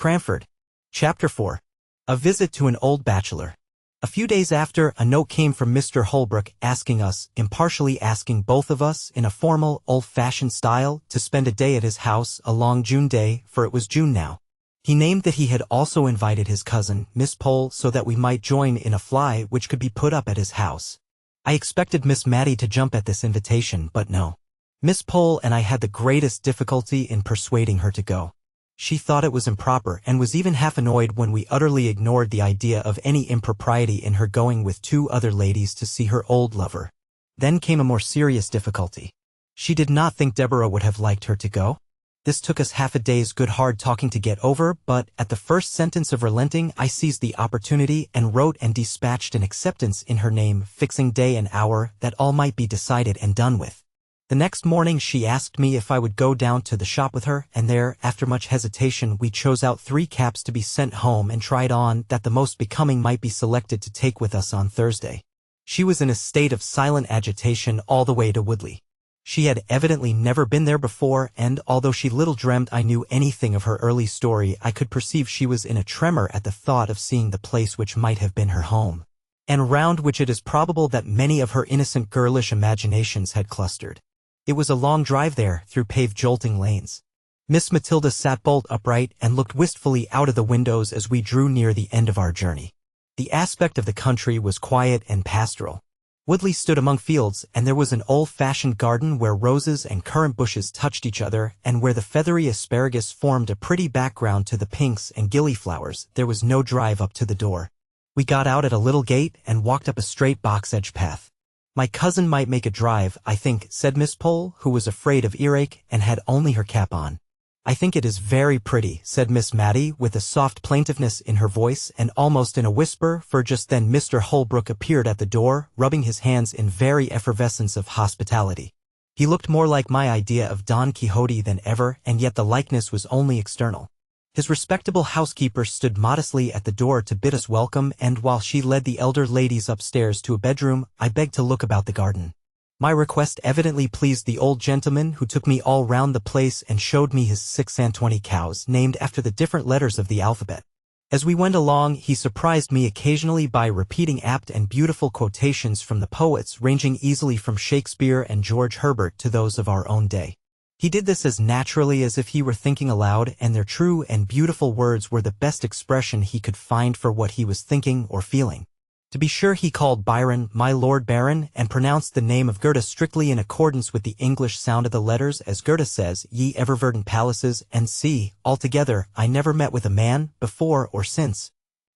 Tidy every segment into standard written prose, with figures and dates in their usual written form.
Cranford. Chapter 4. A visit to an old bachelor. A few days after, a note came from Mr. Holbrook asking us, impartially asking both of us, in a formal, old-fashioned style, to spend a day at his house, a long June day, for it was June now. He named that he had also invited his cousin, Miss Pole, so that we might join in a fly which could be put up at his house. I expected Miss Mattie to jump at this invitation, but no. Miss Pole and I had the greatest difficulty in persuading her to go. She thought it was improper and was even half annoyed when we utterly ignored the idea of any impropriety in her going with two other ladies to see her old lover. Then came a more serious difficulty. She did not think Deborah would have liked her to go. This took us half a day's good hard talking to get over, but at the first sentence of relenting I seized the opportunity and wrote and dispatched an acceptance in her name, fixing day and hour, that all might be decided and done with. The next morning she asked me if I would go down to the shop with her, and there, after much hesitation, we chose out 3 caps to be sent home and tried on, that the most becoming might be selected to take with us on Thursday. She was in a state of silent agitation all the way to Woodley. She had evidently never been there before, and although she little dreamt I knew anything of her early story, I could perceive she was in a tremor at the thought of seeing the place which might have been her home, and round which it is probable that many of her innocent girlish imaginations had clustered. It was a long drive there, through paved jolting lanes. Miss Matilda sat bolt upright and looked wistfully out of the windows as we drew near the end of our journey. The aspect of the country was quiet and pastoral. Woodley stood among fields, and there was an old-fashioned garden where roses and currant bushes touched each other, and where the feathery asparagus formed a pretty background to the pinks and gillyflowers. There was no drive up to the door. We got out at a little gate and walked up a straight box-edged path. "My cousin might make a drive, I think," said Miss Pole, who was afraid of earache and had only her cap on. "I think it is very pretty," said Miss Mattie, with a soft plaintiveness in her voice and almost in a whisper, for just then Mr. Holbrook appeared at the door, rubbing his hands in very effervescence of hospitality. He looked more like my idea of Don Quixote than ever, and yet the likeness was only external. His respectable housekeeper stood modestly at the door to bid us welcome, and while she led the elder ladies upstairs to a bedroom, I begged to look about the garden. My request evidently pleased the old gentleman, who took me all round the place and showed me his 26 cows, named after the different letters of the alphabet. As we went along, he surprised me occasionally by repeating apt and beautiful quotations from the poets, ranging easily from Shakespeare and George Herbert to those of our own day. He did this as naturally as if he were thinking aloud, and their true and beautiful words were the best expression he could find for what he was thinking or feeling. To be sure, he called Byron "my Lord Baron," and pronounced the name of Goethe strictly in accordance with the English sound of the letters, as Goethe says, "Ye ever-verdant palaces," and see, altogether, I never met with a man, before or since,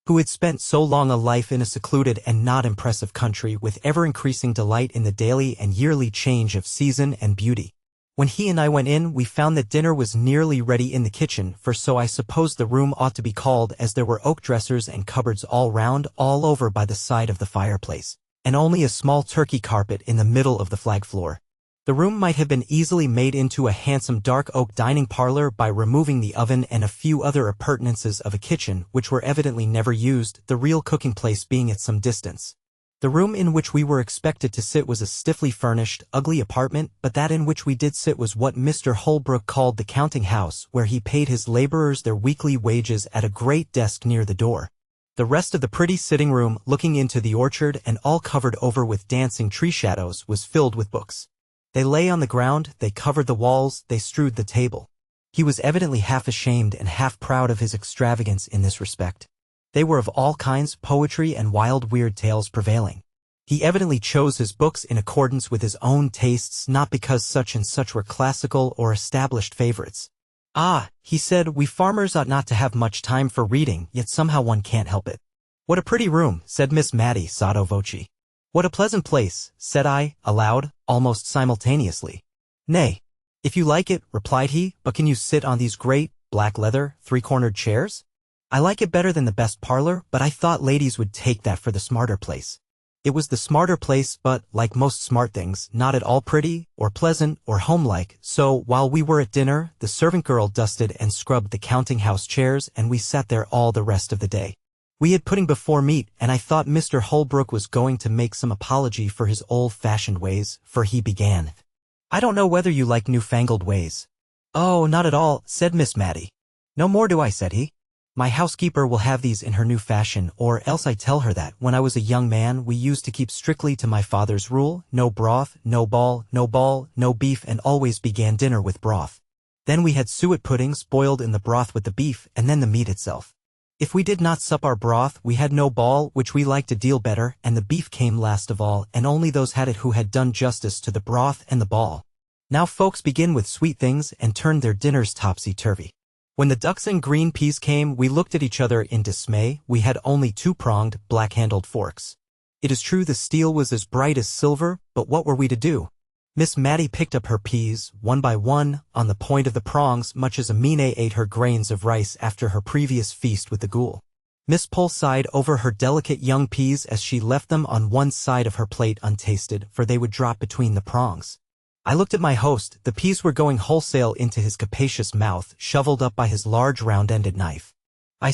who had spent so long a life in a secluded and not impressive country, with ever-increasing delight in the daily and yearly change of season and beauty. When he and I went in, we found that dinner was nearly ready in the kitchen, for so I supposed the room ought to be called, as there were oak dressers and cupboards all round, all over by the side of the fireplace, and only a small Turkey carpet in the middle of the flag floor. The room might have been easily made into a handsome dark oak dining parlor by removing the oven and a few other appurtenances of a kitchen, which were evidently never used, the real cooking place being at some distance. The room in which we were expected to sit was a stiffly furnished, ugly apartment, but that in which we did sit was what Mr. Holbrook called the counting house, where he paid his laborers their weekly wages at a great desk near the door. The rest of the pretty sitting room, looking into the orchard and all covered over with dancing tree shadows, was filled with books. They lay on the ground, they covered the walls, they strewed the table. He was evidently half ashamed and half proud of his extravagance in this respect. They were of all kinds, poetry and wild weird tales prevailing. He evidently chose his books in accordance with his own tastes, not because such and such were classical or established favorites. "Ah," he said, "we farmers ought not to have much time for reading, yet somehow one can't help it." "What a pretty room," said Miss Mattie sotto voce. "What a pleasant place," said I, aloud, almost simultaneously. "Nay, if you like it," replied he, "but can you sit on these great, black leather, 3-cornered chairs? I like it better than the best parlor, but I thought ladies would take that for the smarter place." It was the smarter place, but, like most smart things, not at all pretty, or pleasant, or homelike, so, while we were at dinner, the servant girl dusted and scrubbed the counting-house chairs, and we sat there all the rest of the day. We had pudding before meat, and I thought Mr. Holbrook was going to make some apology for his old-fashioned ways, for he began, "I don't know whether you like newfangled ways." "Oh, not at all," said Miss Mattie. "No more do I," said he. My housekeeper will have these in her new fashion, or else I tell her that when I was a young man we used to keep strictly to my father's rule, no broth, no ball, no beef, and always began dinner with broth. Then we had suet puddings boiled in the broth with the beef, and then the meat itself. If we did not sup our broth, we had no ball, which we liked a deal better, and the beef came last of all, and only those had it who had done justice to the broth and the ball. Now folks begin with sweet things and turn their dinners topsy-turvy. When the ducks and green peas came, we looked at each other in dismay. We had only two-pronged, black-handled forks. It is true the steel was as bright as silver, but what were we to do? Miss Mattie picked up her peas, one by one, on the point of the prongs, much as Amina ate her grains of rice after her previous feast with the ghoul. Miss Pole sighed over her delicate young peas as she left them on one side of her plate untasted, for they would drop between the prongs. I looked at my host. The peas were going wholesale into his capacious mouth, shoveled up by his large round-ended knife. I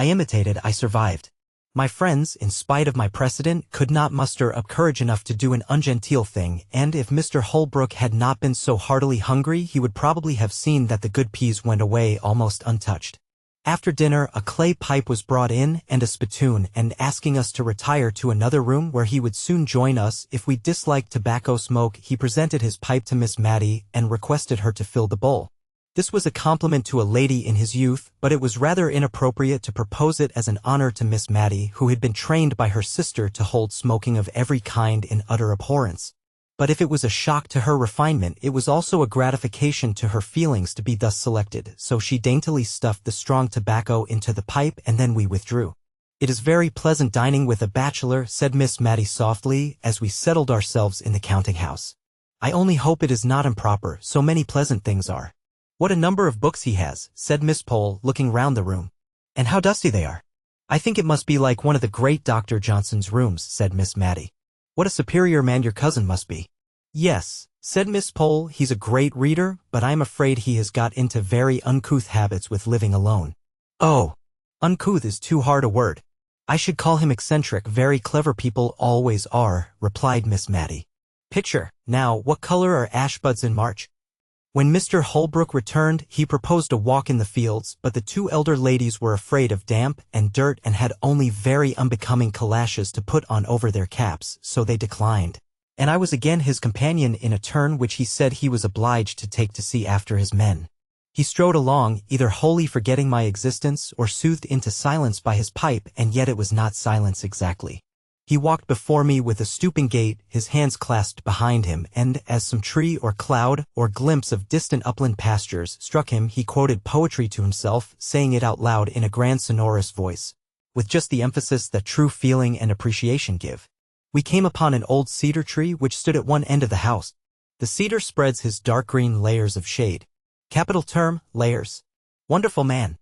imitated, I survived. My friends, in spite of my precedent, could not muster up courage enough to do an ungenteel thing, and if Mr. Holbrook had not been so heartily hungry, he would probably have seen that the good peas went away almost untouched. After dinner, a clay pipe was brought in and a spittoon, and asking us to retire to another room where he would soon join us if we disliked tobacco smoke, he presented his pipe to Miss Mattie and requested her to fill the bowl. This was a compliment to a lady in his youth, but it was rather inappropriate to propose it as an honor to Miss Mattie, who had been trained by her sister to hold smoking of every kind in utter abhorrence. But if it was a shock to her refinement, it was also a gratification to her feelings to be thus selected, so she daintily stuffed the strong tobacco into the pipe, and then we withdrew. "It is very pleasant dining with a bachelor," said Miss Mattie softly, as we settled ourselves in the counting-house. "I only hope it is not improper, so many pleasant things are." "What a number of books he has," said Miss Pole, looking round the room. "And how dusty they are." "I think it must be like one of the great Dr. Johnson's rooms," said Miss Mattie. "What a superior man your cousin must be." "Yes," said Miss Pole, "he's a great reader, but I'm afraid he has got into very uncouth habits with living alone." "Oh, uncouth is too hard a word. I should call him eccentric. Very clever people always are," replied Miss Mattie. "Picture, now, what color are ash buds in March?" When Mr. Holbrook returned, he proposed a walk in the fields, but the two elder ladies were afraid of damp and dirt and had only very unbecoming calashes to put on over their caps, so they declined. And I was again his companion in a turn which he said he was obliged to take to see after his men. He strode along, either wholly forgetting my existence or soothed into silence by his pipe, and yet it was not silence exactly. He walked before me with a stooping gait, his hands clasped behind him, and, as some tree or cloud or glimpse of distant upland pastures struck him, he quoted poetry to himself, saying it out loud in a grand sonorous voice, with just the emphasis that true feeling and appreciation give. We came upon an old cedar tree which stood at one end of the house. The cedar spreads his dark green layers of shade. Capital term, layers. Wonderful man.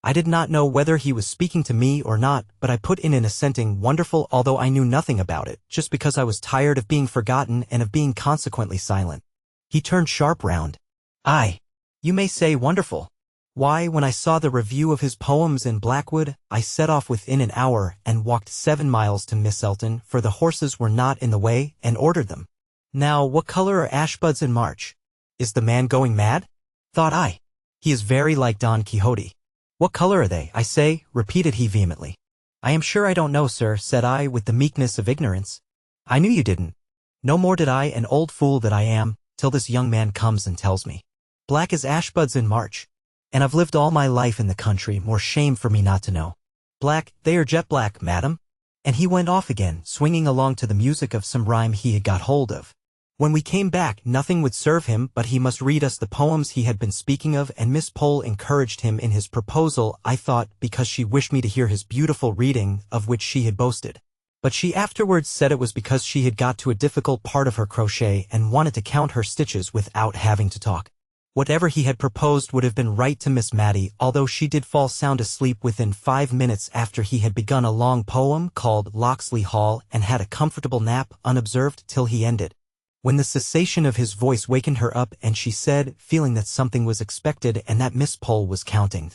I did not know whether he was speaking to me or not, but I put in an assenting wonderful, although I knew nothing about it, just because I was tired of being forgotten and of being consequently silent. He turned sharp round. "Aye, you may say wonderful. Why, when I saw the review of his poems in Blackwood, I set off within an hour and walked 7 miles to Miss Elton, for the horses were not in the way, and ordered them. Now, what color are ash buds in March? Is the man going mad? Thought I. He is very like Don Quixote. What color are they, I say?" repeated he vehemently. "I am sure I don't know, sir," said I with the meekness of ignorance. "I knew you didn't. No more did I, an old fool that I am, till this young man comes and tells me. Black as ash buds in March. And I've lived all my life in the country, more shame for me not to know. Black, they are jet black, madam." And he went off again, swinging along to the music of some rhyme he had got hold of. When we came back, nothing would serve him but he must read us the poems he had been speaking of, and Miss Pole encouraged him in his proposal, I thought, because she wished me to hear his beautiful reading, of which she had boasted. But she afterwards said it was because she had got to a difficult part of her crochet and wanted to count her stitches without having to talk. Whatever he had proposed would have been right to Miss Mattie, although she did fall sound asleep within 5 minutes after he had begun a long poem called Locksley Hall, and had a comfortable nap unobserved till he ended, when the cessation of his voice wakened her up, and she said, feeling that something was expected and that Miss Pole was counting,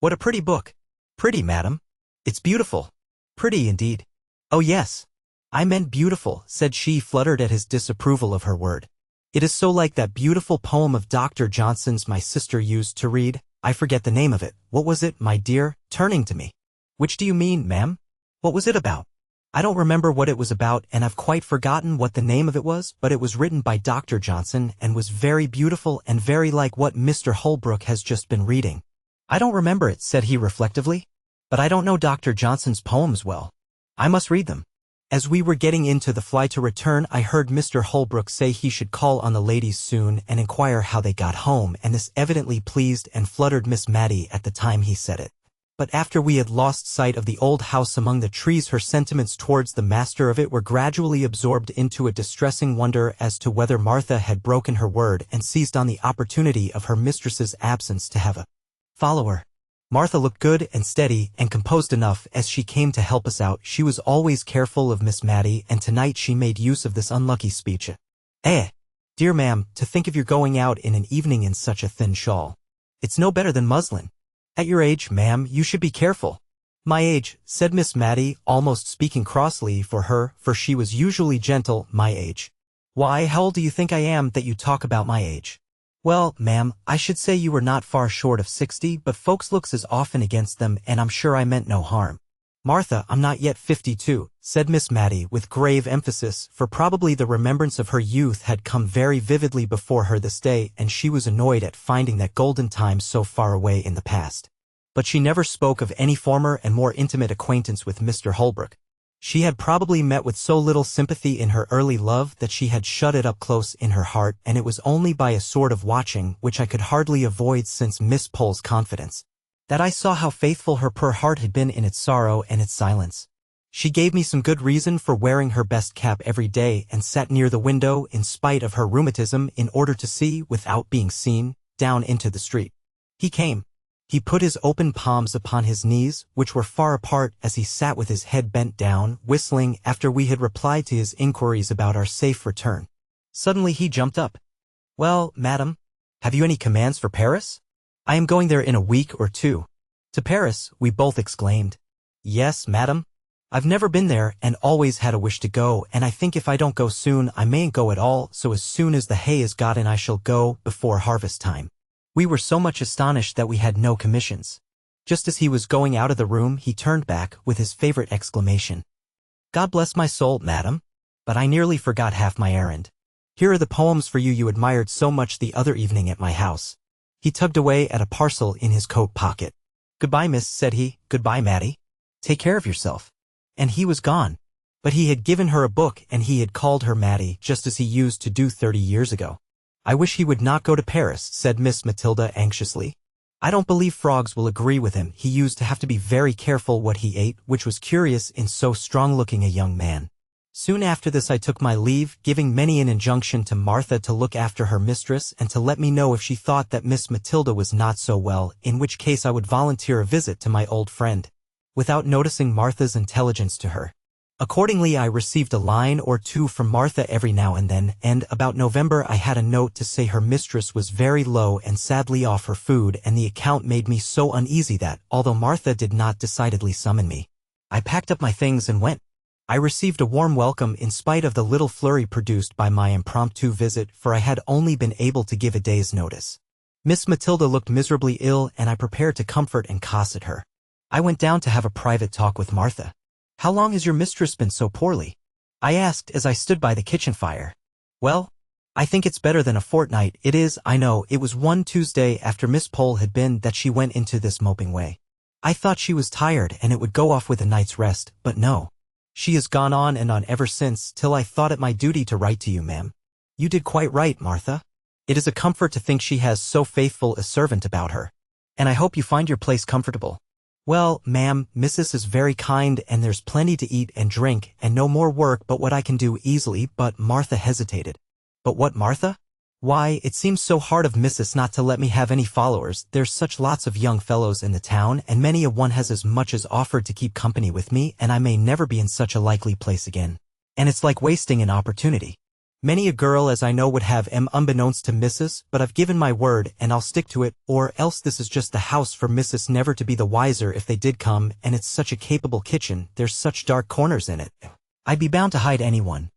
"What a pretty book." "Pretty, madam? It's beautiful." "Pretty indeed." "Oh yes. I meant beautiful," said she, fluttered at his disapproval of her word. "It is so like that beautiful poem of Dr. Johnson's my sister used to read, I forget the name of it. What was it, my dear? Turning to me. Which do you mean, ma'am? What was it about? I don't remember what it was about, and I've quite forgotten what the name of it was, but it was written by Dr. Johnson and was very beautiful and very like what Mr. Holbrook has just been reading. I don't remember it, said he reflectively. But I don't know Dr. Johnson's poems well. I must read them. As we were getting into the fly to return, I heard Mr. Holbrook say he should call on the ladies soon and inquire how they got home, and this evidently pleased and fluttered Miss Matty at the time he said it. But after we had lost sight of the old house among the trees, her sentiments towards the master of it were gradually absorbed into a distressing wonder as to whether Martha had broken her word and seized on the opportunity of her mistress's absence to have a follower. Martha looked good and steady and composed enough as she came to help us out. She was always careful of Miss Matty, and tonight she made use of this unlucky speech. Dear ma'am, to think of your going out in an evening in such a thin shawl. It's no better than muslin. At your age, ma'am, you should be careful. My age, said Miss Matty, almost speaking crossly for her, for she was usually gentle. My age. Why, how old do you think I am that you talk about my age? Well, ma'am, I should say you were not far short of 60, but folks looks as often against them, and I'm sure I meant no harm. Martha, I'm not yet 52, said Miss Matty with grave emphasis, for probably the remembrance of her youth had come very vividly before her this day, and she was annoyed at finding that golden time so far away in the past. But she never spoke of any former and more intimate acquaintance with Mr. Holbrook. She had probably met with so little sympathy in her early love that she had shut it up close in her heart, and it was only by a sort of watching, which I could hardly avoid since Miss Pole's confidence, that I saw how faithful her poor heart had been in its sorrow and its silence. She gave me some good reason for wearing her best cap every day and sat near the window in spite of her rheumatism in order to see, without being seen, down into the street. He came. He put his open palms upon his knees, which were far apart, as he sat with his head bent down, whistling after we had replied to his inquiries about our safe return. Suddenly he jumped up. Well, madam, have you any commands for Paris? I am going there in a week or two. To Paris, we both exclaimed. Yes, madam. I've never been there and always had a wish to go, and I think if I don't go soon I mayn't go at all, so as soon as the hay is got in I shall go before harvest time. We were so much astonished that we had no commissions. Just as he was going out of the room, he turned back with his favorite exclamation. God bless my soul, madam. But I nearly forgot half my errand. Here are the poems for you admired so much the other evening at my house. He tugged away at a parcel in his coat pocket. Goodbye, miss, said he. Goodbye, Matty. Take care of yourself. And he was gone. But he had given her a book, and he had called her Matty, just as he used to do 30 years ago. I wish he would not go to Paris, said Miss Matilda anxiously. I don't believe frogs will agree with him. He used to have to be very careful what he ate, which was curious in so strong-looking a young man. Soon after this I took my leave, giving many an injunction to Martha to look after her mistress and to let me know if she thought that Miss Matilda was not so well, in which case I would volunteer a visit to my old friend, without noticing Martha's intelligence to her. Accordingly, I received a line or two from Martha every now and then, and about November I had a note to say her mistress was very low and sadly off her food, and the account made me so uneasy that, although Martha did not decidedly summon me, I packed up my things and went. I received a warm welcome in spite of the little flurry produced by my impromptu visit, for I had only been able to give a day's notice. Miss Matilda looked miserably ill, and I prepared to comfort and cosset her. I went down to have a private talk with Martha. How long has your mistress been so poorly? I asked as I stood by the kitchen fire. Well, I think it's better than a fortnight. It is, I know. It was one Tuesday after Miss Pole had been that she went into this moping way. I thought she was tired and it would go off with a night's rest, but no. She has gone on and on ever since, till I thought it my duty to write to you, ma'am. You did quite right, Martha. It is a comfort to think she has so faithful a servant about her. And I hope you find your place comfortable. Well, ma'am, missus is very kind, and there's plenty to eat and drink, and no more work but what I can do easily. But Martha hesitated. But what, Martha? Why, it seems so hard of missus not to let me have any followers. There's such lots of young fellows in the town, and many a one has as much as offered to keep company with me, and I may never be in such a likely place again. And it's like wasting an opportunity. Many a girl as I know would have unbeknownst to missus, but I've given my word, and I'll stick to it, or else this is just the house for missus never to be the wiser if they did come, and it's such a capable kitchen, there's such dark corners in it. I'd be bound to hide anyone.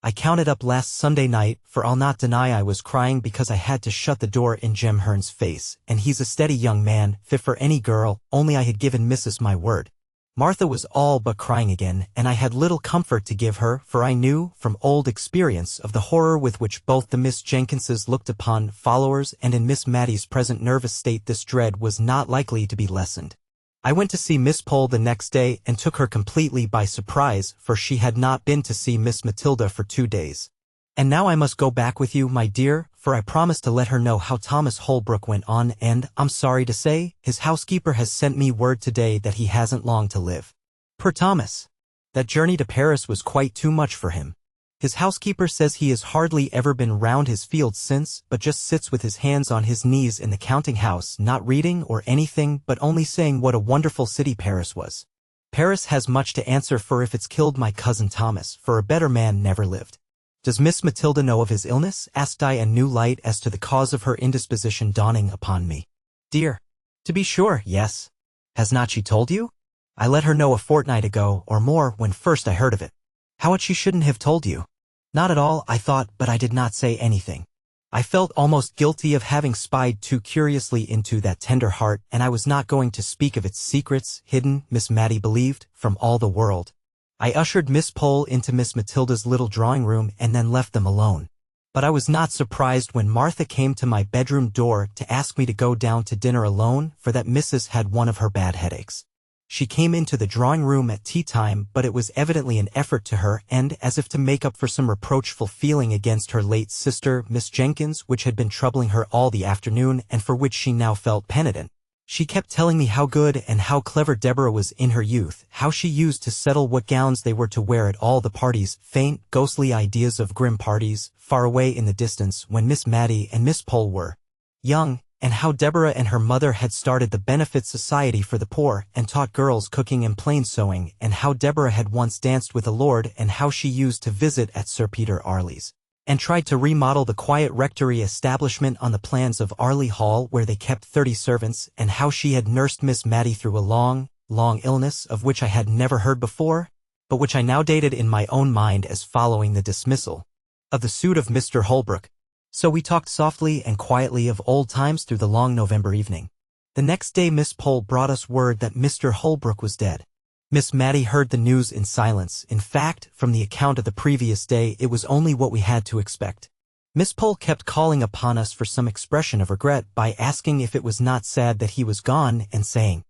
I counted up last Sunday night, for I'll not deny I was crying because I had to shut the door in Jem Hearn's face, and he's a steady young man, fit for any girl, only I had given Mrs. my word. Martha was all but crying again, and I had little comfort to give her, for I knew, from old experience, of the horror with which both the Miss Jenkinses looked upon followers, and in Miss Maddie's present nervous state this dread was not likely to be lessened. I went to see Miss Pole the next day and took her completely by surprise, for she had not been to see Miss Matilda for 2 days. And now I must go back with you, my dear, for I promised to let her know how Thomas Holbrook went on, and, I'm sorry to say, his housekeeper has sent me word today that he hasn't long to live. Poor Thomas! That journey to Paris was quite too much for him. His housekeeper says he has hardly ever been round his fields since, but just sits with his hands on his knees in the counting-house, not reading or anything, but only saying what a wonderful city Paris was. Paris has much to answer for if it's killed my cousin Thomas, for a better man never lived. Does Miss Matilda know of his illness? Asked I, a new light as to the cause of her indisposition dawning upon me. Dear. To be sure, yes. Has not she told you? I let her know a fortnight ago, or more, when first I heard of it. How she shouldn't have told you. Not at all, I thought, but I did not say anything. I felt almost guilty of having spied too curiously into that tender heart, and I was not going to speak of its secrets, hidden, Miss Maddie believed, from all the world. I ushered Miss Pole into Miss Matilda's little drawing-room and then left them alone. But I was not surprised when Martha came to my bedroom door to ask me to go down to dinner alone, for that Mrs. had one of her bad headaches. She came into the drawing-room at tea-time, but it was evidently an effort to her, and, as if to make up for some reproachful feeling against her late sister, Miss Jenkins, which had been troubling her all the afternoon and for which she now felt penitent, she kept telling me how good and how clever Deborah was in her youth, how she used to settle what gowns they were to wear at all the parties, faint, ghostly ideas of grim parties, far away in the distance, when Miss Maddie and Miss Pole were young, and how Deborah and her mother had started the Benefit Society for the Poor and taught girls cooking and plain sewing, and how Deborah had once danced with a lord, and how she used to visit at Sir Peter Arley's, and tried to remodel the quiet rectory establishment on the plans of Arley Hall where they kept 30 servants, and how she had nursed Miss Maddie through a long, long illness of which I had never heard before, but which I now dated in my own mind as following the dismissal of the suit of Mr. Holbrook. So we talked softly and quietly of old times through the long November evening. The next day Miss Pole brought us word that Mr. Holbrook was dead. Miss Maddie heard the news in silence. In fact, from the account of the previous day, it was only what we had to expect. Miss Pole kept calling upon us for some expression of regret by asking if it was not sad that he was gone, and saying,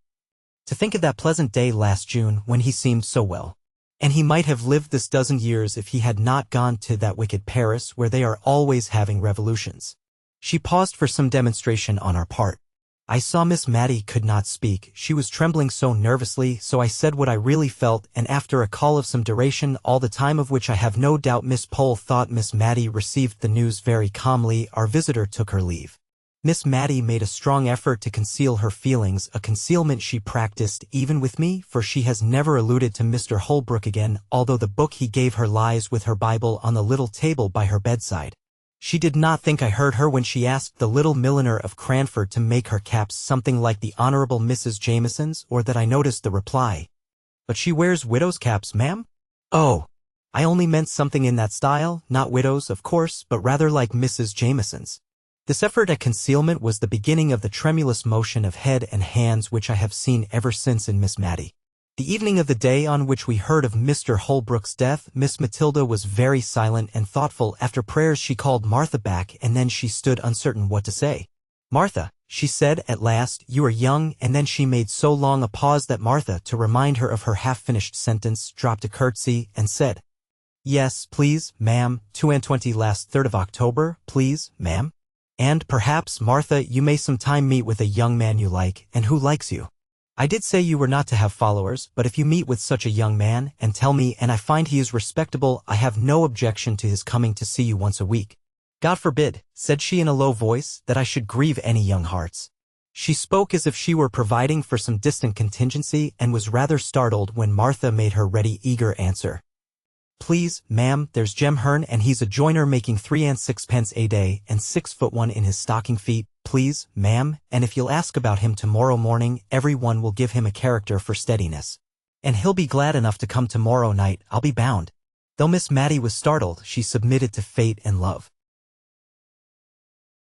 "To think of that pleasant day last June when he seemed so well. And he might have lived this dozen years if he had not gone to that wicked Paris where they are always having revolutions." She paused for some demonstration on our part. I saw Miss Maddie could not speak. She was trembling so nervously, so I said what I really felt, and after a call of some duration, all the time of which I have no doubt Miss Pole thought Miss Maddie received the news very calmly, our visitor took her leave. Miss Maddie made a strong effort to conceal her feelings, a concealment she practiced even with me, for she has never alluded to Mr. Holbrook again, although the book he gave her lies with her Bible on the little table by her bedside. She did not think I heard her when she asked the little milliner of Cranford to make her caps something like the Honorable Mrs. Jameson's, or that I noticed the reply. "But she wears widow's caps, ma'am?" "Oh, I only meant something in that style, not widows, of course, but rather like Mrs. Jameson's." This effort at concealment was the beginning of the tremulous motion of head and hands which I have seen ever since in Miss Maddie. The evening of the day on which we heard of Mr. Holbrook's death, Miss Matilda was very silent and thoughtful. After prayers she called Martha back, and then she stood uncertain what to say. "Martha," she said at last, "you are young," and then she made so long a pause that Martha, to remind her of her half-finished sentence, dropped a curtsy and said, "Yes, please, ma'am, 22 last 3rd of October, please, ma'am. And perhaps, Martha, you may some time meet with a young man you like, and who likes you. I did say you were not to have followers, but if you meet with such a young man, and tell me, and I find he is respectable, I have no objection to his coming to see you once a week. God forbid," said she in a low voice, "that I should grieve any young hearts." She spoke as if she were providing for some distant contingency, and was rather startled when Martha made her ready, eager answer. "Please, ma'am, there's Jem Hearn, and he's a joiner making 3 and 6 a day, and 6'1" in his stocking feet, please, ma'am, and if you'll ask about him tomorrow morning, every one will give him a character for steadiness. And he'll be glad enough to come tomorrow night, I'll be bound." Though Miss Matty was startled, she submitted to fate and love.